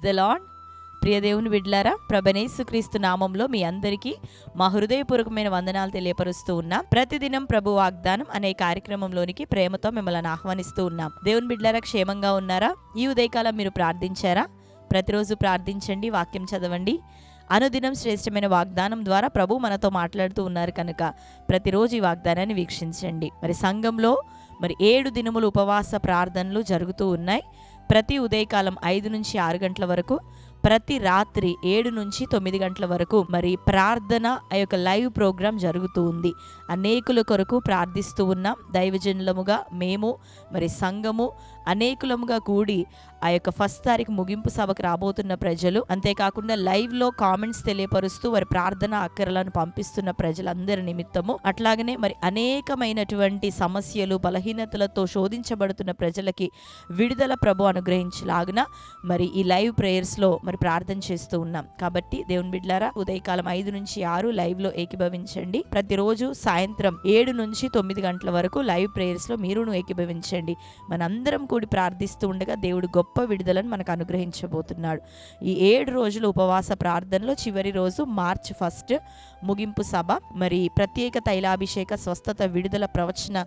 The lord. ప్రియ దేవుని బిడ్డలారా, ప్రభుయేసుక్రీస్తు నామంలో మీ అందరికీ మా హృదయపూర్వకమైన వందనాలు తెలియపరుస్తూ ఉన్నాం. ప్రతిదినం ప్రభు వాగ్దానం అనే కార్యక్రమంలోనికి ప్రేమతో మిమ్మల్ని ఆహ్వానిస్తూ ఉన్నాం. దేవుని బిడ్డలారా, క్షేమంగా ఉన్నారా? ఈ ఉదయకాలం మీరు ప్రార్థించారా? ప్రతిరోజు ప్రార్థించండి, వాక్యం చదవండి. అనుదినం శ్రేష్టమైన వాగ్దానం ద్వారా ప్రభు మనతో మాట్లాడుతూ ఉన్నారు కనుక ప్రతిరోజు ఈ వాగ్దానాన్ని వీక్షించండి. మరి సంఘంలో 7 దినములు ఉపవాస ప్రార్థనలు జరుగుతూ ఉన్నాయి. ప్రతి ఉదయకాలం 5 నుంచి 6 గంటల వరకు, ప్రతి రాత్రి 7 నుంచి 9 గంటల వరకు మరి ప్రార్థన ఆ యొక్క లైవ్ ప్రోగ్రాం జరుగుతూ ఉంది. అనేకుల కొరకు ప్రార్థిస్తూ ఉన్నాం. దైవజనులముగా మేము మరి సంఘము అనేకులముగా కూడి ఆ యొక్క 1 తారీఖు ముగింపు సభకు రాబోతున్న ప్రజలు, అంతేకాకుండా లైవ్లో కామెంట్స్ తెలియపరుస్తూ వారి ప్రార్థన అక్కరలను పంపిస్తున్న ప్రజలందరి నిమిత్తము, అట్లాగనే మరి అనేకమైనటువంటి సమస్యలు బలహీనతలతో శోధించబడుతున్న ప్రజలకి విడుదల ప్రభు అనుగ్రహించలాగున మరి ఈ లైవ్ ప్రేయర్స్లో మరి ప్రార్థన చేస్తూ ఉన్నాం. కాబట్టి దేవుని బిడ్డలారా, ఉదయకాలం 5 నుంచి 6 లైవ్లో ఏకీభవించండి. ప్రతిరోజు సాయంత్రం 7 నుంచి 9 గంటల వరకు లైవ్ ప్రేయర్స్లో మీరును ఏకీభవించండి. మనందరం కూడి ప్రార్థిస్తూ ఉండగా దేవుడు గొప్ప విడుదలను మనకు అనుగ్రహించబోతున్నాడు. ఈ 7 రోజులు ఉపవాస ప్రార్థనలో చివరి రోజు మార్చ్ 1 ముగింపు సభ, మరి ప్రత్యేక తైలాభిషేక స్వస్థత విడుదల ప్రవచన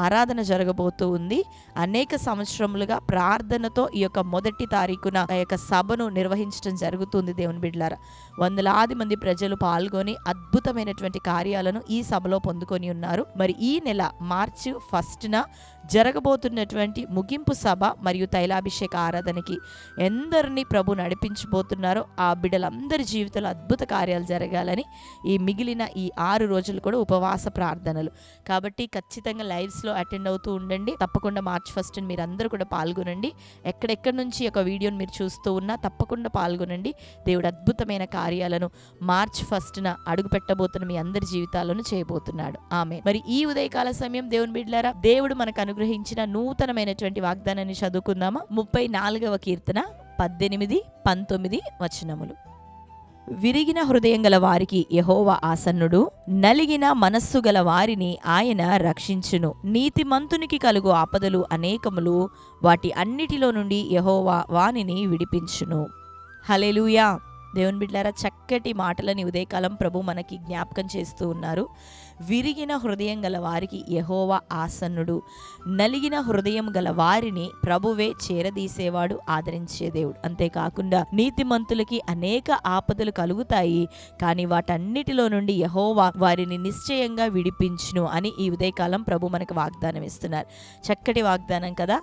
ఆరాధన జరగబోతూ ఉంది. అనేక సంవత్సరములుగా ప్రార్థనతో ఈ యొక్క 1 తారీఖున ఆ యొక్క సభను నిర్వహించడం జరుగుతుంది. దేవుని బిడ్డలారా, వందలాది మంది ప్రజలు పాల్గొని అద్భుతమైనటువంటి కార్యాలను ఈ సభలో పొందుకొని ఉన్నారు. మరి ఈ నెల మార్చి 1న జరగబోతున్నటువంటి ముగింపు సభ మరియు తైలాభిషేక ఆరాధనకి ఎందరిని ప్రభు నడిపించబోతున్నారో ఆ బిడ్డలందరి జీవితంలో అద్భుత కార్యాలు జరగాలని ఈ మిగిలిన ఈ 6 రోజులు కూడా ఉపవాస ప్రార్థనలు. కాబట్టి ఖచ్చితంగా లైవ్స్లో అటెండ్ అవుతూ ఉండండి. తప్పకుండా మార్చ్ 1 మీరు అందరూ కూడా పాల్గొనండి. ఎక్కడెక్కడి నుంచి ఒక వీడియోని మీరు చూస్తూ ఉన్నా తప్పకుండా పాల్గొనండి. దేవుడు అద్భుతమైన కార్యాలను మార్చ్ 1న అడుగు పెట్టబోతున్న మీ అందరి జీవితాలను చేయబోతున్నాడు. ఆమె. మరి ఈ ఉదయకాల సమయం దేవుని బిడ్డలారా, దేవుడు మనకు అనుగ్రహించిన నూతనమైనటువంటి వాగ్దానాన్ని చదువుకుందామా? 34వ కీర్తన 18, 19 వచనములు. విరిగిన హృదయం గల వారికి యెహోవా ఆసన్నుడు, నలిగిన మనస్సు గల వారిని ఆయన రక్షించును. నీతిమంతునికి కలుగు ఆపదలు అనేకములు, వాటి అన్నిటిలో నుండి యెహోవా వానిని విడిపించును. హల్లెలూయా. దేవుని బిడ్డలారా, చక్కటి మాటలని ఉదయకాలం ప్రభు మనకి జ్ఞాపకం చేస్తూ ఉన్నారు. విరిగిన హృదయం గల వారికి యెహోవా ఆసన్నుడు, నలిగిన హృదయం గల వారిని ప్రభువే చేరదీసేవాడు, ఆదరించే దేవుడు. అంతేకాకుండా నీతిమంతులకి అనేక ఆపదలు కలుగుతాయి, కానీ వాటన్నిటిలో నుండి యెహోవా వారిని నిశ్చయంగా విడిపించును అని ఈ ఉదయకాలం ప్రభు మనకు వాగ్దానం ఇస్తున్నారు. చక్కటి వాగ్దానం కదా.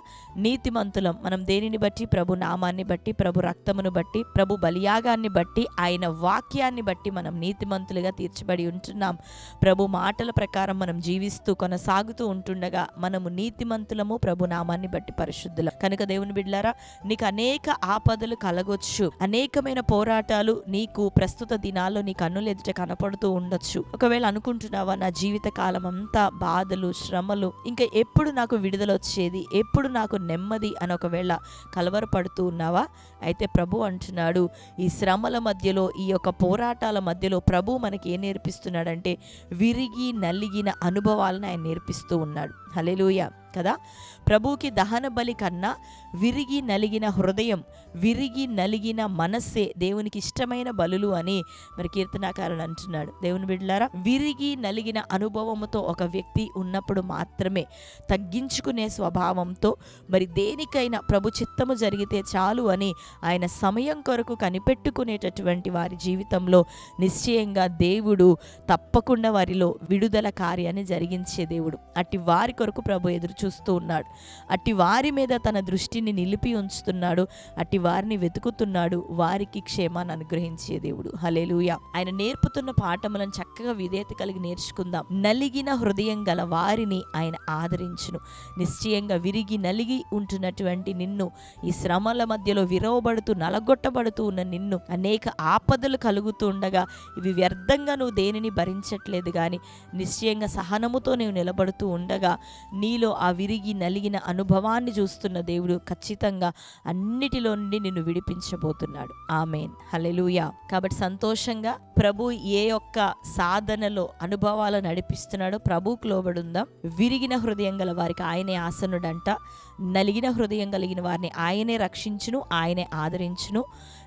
నీతిమంతులం మనం దేనిని బట్టి? ప్రభు నామాన్ని బట్టి, ప్రభు రక్తమును బట్టి, ప్రభు బలియాగాన్ని బట్టి, ఆయన వాక్యాన్ని బట్టి మనం నీతిమంతులుగా తీర్చబడి ఉంటున్నాం. ప్రభు మాటల ప్రకారం మనం జీవిస్తూ కొనసాగుతూ ఉంటుండగా మనము నీతిమంతులము, ప్రభు నామాన్ని బట్టి పరిశుద్ధులం. కనుక దేవుని బిడ్డలారా, నీకు అనేక ఆపదలు కలగొచ్చు, అనేకమైన పోరాటాలు నీకు ప్రస్తుత దినాల్లో నీ కన్నుల ఎదుట కనపడుతూ ఉండొచ్చు. ఒకవేళ అనుకుంటున్నావా, నా జీవిత కాలం అంతా బాధలు, శ్రమలు, ఇంకా ఎప్పుడు నాకు విడుదల వచ్చేది, ఎప్పుడు నాకు నెమ్మది అని ఒకవేళ కలవరపడుతూ ఉన్నావా? అయితే ప్రభు అంటున్నాడు, ఈ శ్రమల మధ్యలో, ఈ యొక్క పోరాటాల మధ్యలో ప్రభు మనకి ఏం నేర్పిస్తున్నాడంటే విరిగి నలిగిన అనుభవాలను ఆయన నేర్పిస్తూ ఉన్నాడు. హల్లెలూయా కదా. ప్రభువుకి దహన బలి కన్నా విరిగి నలిగిన హృదయం, విరిగి నలిగిన మనస్సే దేవునికి ఇష్టమైన బలులు అని మరి కీర్తనాకారుడు అంటున్నాడు. దేవుని బిడ్డలారా, విరిగి నలిగిన అనుభవంతో ఒక వ్యక్తి ఉన్నప్పుడు మాత్రమే, తగ్గించుకునే స్వభావంతో మరి దేనికైనా ప్రభు చిత్తము జరిగితే చాలు అని ఆయన సమయం కొరకు కనిపెట్టుకునేటటువంటి వారి జీవితంలో నిశ్చయంగా దేవుడు తప్పకుండా వారిలో విడుదల కార్యాన్ని జరిగించే దేవుడు. అట్టి వారి కొరకు ప్రభు ఎదురు చూస్తూ ఉన్నాడు. అట్టి వారి మీద తన దృష్టిని నిలిపి ఉంచుతున్నాడు. అట్టి వారిని వెతుకుతున్నాడు. వారికి క్షేమాన్ని అనుగ్రహించే దేవుడు. హల్లెలూయా. ఆయన నేర్పుతున్న పాఠములను చక్కగా విధేయత కలిగి నేర్చుకుందాం. నలిగిన హృదయం గల వారిని ఆయన ఆదరించును. నిశ్చయంగా విరిగి నలిగి ఉంటున్నటువంటి నిన్ను, ఈ శ్రమల మధ్యలో విరవబడుతూ నలగొట్టబడుతూ ఉన్న నిన్ను, అనేక ఆపదలు కలుగుతూ ఉండగా ఇవి వ్యర్థంగా నువ్వు దేనిని భరించట్లేదు కానీ నిశ్చయంగా సహనముతో నువ్వు నిలబడుతూ ఉండగా నీలో ఆ ఆ విరిగి నలిగిన అనుభవాన్ని చూస్తున్న దేవుడు ఖచ్చితంగా అన్నిటిలో నుండి నిన్ను విడిపించబోతున్నాడు. ఆమేన్, హల్లెలూయా. కాబట్టి సంతోషంగా ప్రభు ఏ యొక్క సాధనలో అనుభవాలు నడిపిస్తున్నాడో ప్రభువుకు లోబడుందాం. విరిగిన హృదయం గల వారికి ఆయనే ఆసనుడంట, నలిగిన హృదయం కలిగిన వారిని ఆయనే రక్షించును, ఆయనే ఆదరించును.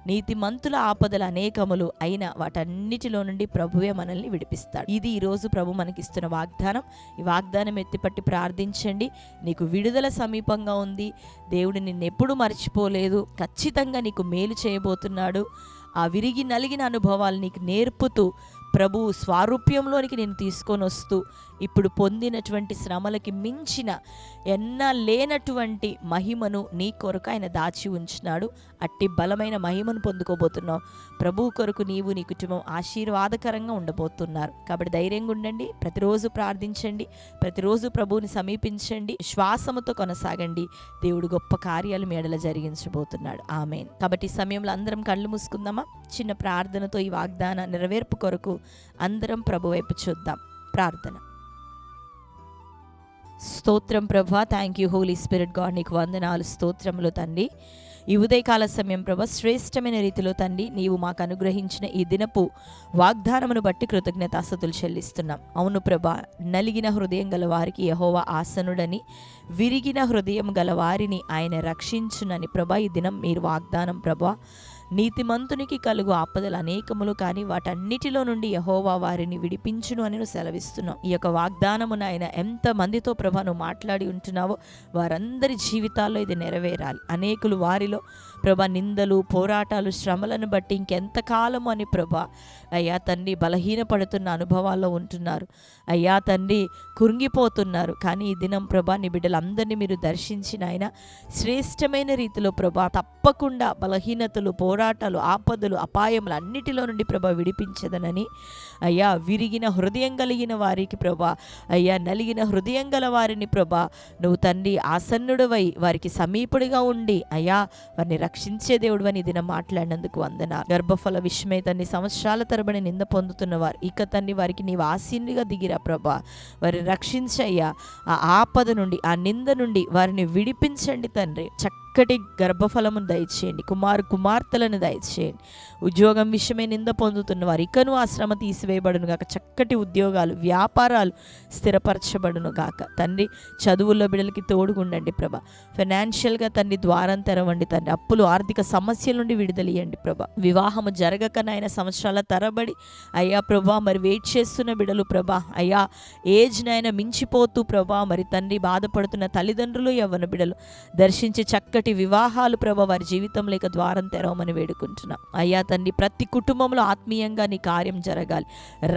నీతిమంతుల ఆపదలు అనేకములు అయిన వాటన్నిటిలో నుండి ప్రభువే మనల్ని విడిపిస్తాడు. ఇది ఈరోజు ప్రభు మనకిస్తున్న వాగ్దానం. ఈ వాగ్దానం ఎత్తిపట్టి ప్రార్థించండి. నీకు విడుదల సమీపంగా ఉంది. దేవుడు నిన్నెప్పుడు మర్చిపోలేదు. ఖచ్చితంగా నీకు మేలు చేయబోతున్నాడు. ఆ విరిగి నలిగిన అనుభవాలు నీకు నేర్పుతూ ప్రభు స్వారూప్యంలోనికి నేను తీసుకొని వస్తూ ఇప్పుడు పొందినటువంటి శ్రమలకి మించిన లేనటువంటి మహిమను నీ కొరకు ఆయన దాచి ఉంచినాడు. అట్టి బలమైన మహిమను పొందుకోబోతున్నావు. ప్రభు కొరకు నీవు నీ కుటుంబం ఆశీర్వాదకరంగా ఉండబోతున్నారు. కాబట్టి ధైర్యంగా ఉండండి. ప్రతిరోజు ప్రార్థించండి, ప్రతిరోజు ప్రభువుని సమీపించండి, శ్వాసముతో కొనసాగండి. దేవుడు గొప్ప కార్యాలు మీ ఎడల జరిగించబోతున్నాడు. ఆమేన్. కాబట్టి ఈ సమయంలో అందరం కళ్ళు మూసుకుందామా? చిన్న ప్రార్థనతో ఈ వాగ్దాన నెరవేర్పు కొరకు అందరం ప్రభు వైపు చూద్దాం. ప్రార్థన. స్తోత్రం ప్రభా, thank you Holy Spirit God, నీకు వందనాలు, స్తోత్రములు తండ్రి. ఈ ఉదయకాల సమయం ప్రభా, శ్రేష్టమైన రీతిలో తండ్రి నీవు మాకు అనుగ్రహించిన ఈ దినపు వాగ్దానమును బట్టి కృతజ్ఞతాస్తుతులు చెల్లిస్తున్నాం. అవును ప్రభా, నలిగిన హృదయం గల వారికి యెహోవా ఆసనుడని, విరిగిన హృదయం గల వారిని ఆయన రక్షించునని ప్రభా ఈ దినం మీరు వాగ్దానం ప్రభా. నీతిమంతునికి కలుగు ఆపదలు అనేకములు, కానీ వాటన్నిటిలో నుండి యెహోవా వారిని విడిపించును అని నువ్వు సెలవిస్తున్నావు. ఈ యొక్క వాగ్దానమును ఆయన ఎంత మందితో ప్రభా నువ్వు మాట్లాడి ఉంటున్నావో వారందరి జీవితాల్లో ఇది నెరవేరాలి. అనేకులు వారిలో ప్రభా నిందలు, పోరాటాలు, శ్రమలను బట్టి ఇంకెంతకాలము అని ప్రభా అయ్యా తండ్రి బలహీనపడుతున్న అనుభవాల్లో ఉంటున్నారు. అయ్యా తండ్రి కృంగిపోతున్నారు. కానీ ఈ దినం ప్రభా నీ బిడ్డలందరినీ మీరు దర్శించిన ఆయన శ్రేష్టమైన రీతిలో ప్రభా తప్పకుండా బలహీనతలు, పోరాటాలు, ఆపదలు, అపాయములు అన్నిటిలో నుండి ప్రభా విడిపించదనని అయ్యా విరిగిన హృదయం కలిగిన వారికి ప్రభా అయ్యా నలిగిన హృదయం గల వారిని ప్రభా నువ్వు తండ్రి ఆసన్నుడవై వారికి సమీపుడిగా ఉండి అయ్యా వారిని రక్షించే దేవుడు అని దినం మాట్లాడినందుకు వందన. గర్భఫల విషయమై తండ్రి సంవత్సరాల తరబడి నింద పొందుతున్నవారు ఇక తండ్రి వారికి నీవు ఆసీనుడిగా దిగిరా ప్రభా, వారిని రక్షించయ్యా. ఆ ఆపద నుండి, ఆ నింద నుండి వారిని విడిపించండి తండ్రి. చక్కటి గర్భఫలమును దయచేయండి, కుమార్తెలను దయచేయండి. ఉద్యోగం విషయమై నింద పొందుతున్న వారు ఇకను ఆ శ్రమ తీసివేయబడును గాక. చక్కటి ఉద్యోగాలు, వ్యాపారాలు స్థిరపరచబడును గాక తండ్రి. చదువుల్లో బిడ్డలకి తోడుగుండండి ప్రభా. ఫైనాన్షియల్గా తండ్రి ద్వారం తెరవండి తండ్రి. అప్పులు, ఆర్థిక సమస్యల నుండి విడుదలయ్యండి ప్రభా. వివాహము జరగక నాయన సంవత్సరాల తరబడి అయ్యా ప్రభా మరి వెయిట్ చేస్తున్న బిడ్డలు ప్రభా అయ్యా ఏజ్ నాయన మించిపోతూ ప్రభా మరి తండ్రి బాధపడుతున్న తల్లిదండ్రులు, యవ్వన బిడ్డలు దర్శించి చక్కటి వివాహాలు ప్రభా వారి జీవితంలో ఇక ద్వారం తెరవమని వేడుకుంటున్నాం. అయ్యా తండ్రి ప్రతి కుటుంబంలో ఆత్మీయంగా నీ కార్యం జరగాలి.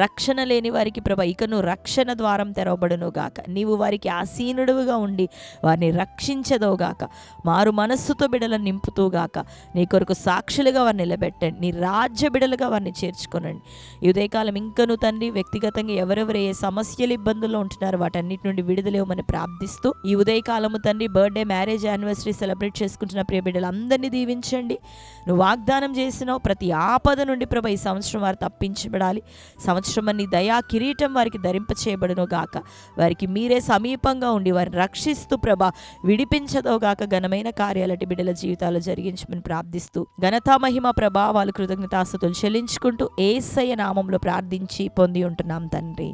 రక్షణ లేని వారికి ప్రభా ఇకను రక్షణ ద్వారం తెరవబడును గాక. నీవు వారికి ఆసీనుడుగా ఉండి వారిని రక్షించదోగాక. మారు మనస్సుతో బిడ్డలను నింపుతూగాక. నీ కొరకు సాక్షులుగా వారిని నిలబెట్టండి. నీ రాజ్య బిడ్డలుగా వారిని చేర్చుకోనండి. ఈ ఉదయకాలం ఇంకను తండ్రి వ్యక్తిగతంగా ఎవరెవరు ఏ సమస్యలు, ఇబ్బందుల్లో ఉంటున్నారో వాటన్నిటి నుండి విడుదలేమని ప్రార్థిస్తూ ఈ ఉదయకాలము తండ్రి బర్త్డే, మ్యారేజ్, యానివర్సరీ సెలబ్రేట్ చేసుకుంటున్న ప్రియ బిడ్డలందరినీ దీవించండి. నువ్వు వాగ్దానం చేసినావు ప్రతి ఆపద నుండి ప్రభా ఈ సంవత్సరం వారు తప్పించబడాలి. సంవత్సరం నీ దయా కిరీటం వారికి ధరింప చేయబడును గాక. వారికి మీరే సమీపంగా ఉండి వారిని రక్షిస్తూ ప్రభా విడిపించదో గాక. ఘనమైన కార్యాలటి బిడ్డల జీవితాలు జరిగించమని ప్రార్థిస్తూ ఘనతా, మహిమ, ప్రభావాలు, కృతజ్ఞతాస్తుతులు చెల్లించుకుంటూ యేసయ్య నామంలో ప్రార్థించి పొంది ఉంటున్నాం తండ్రి.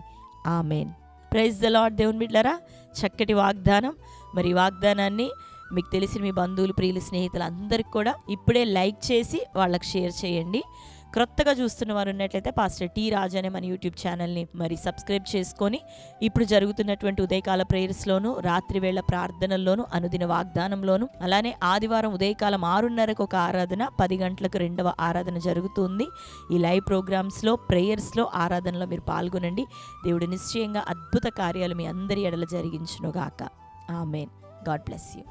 ఆమేన్. Praise the Lord. దేవుని బిడ్డలారా, చక్కటి వాగ్దానం. మరి వాగ్దానాన్ని మీకు తెలిసిన మీ బంధువులు, ప్రియులు, స్నేహితులు అందరికి కూడా ఇప్పుడే లైక్ చేసి వాళ్ళకి షేర్ చేయండి. క్రొత్తగా చూస్తున్న వారు ఉన్నట్లయితే పాస్టర్ టి రాజు అనే మన యూట్యూబ్ ఛానల్ని మరి సబ్స్క్రైబ్ చేసుకొని ఇప్పుడు జరుగుతున్నటువంటి ఉదయకాల ప్రేయర్స్లోను, రాత్రి వేళ ప్రార్థనల్లోను, అనుదిన వాగ్దానంలోను, అలానే ఆదివారం ఉదయకాలం 6:30కు ఒక ఆరాధన, 10 గంటలకు 2వ ఆరాధన జరుగుతుంది. ఈ లైవ్ ప్రోగ్రామ్స్లో, ప్రేయర్స్లో, ఆరాధనలో మీరు పాల్గొనండి. దేవుడు నిశ్చయంగా అద్భుత కార్యాలు మీ అందరి ఎడల జరిగించునుగాక. ఆమేన్. God bless you.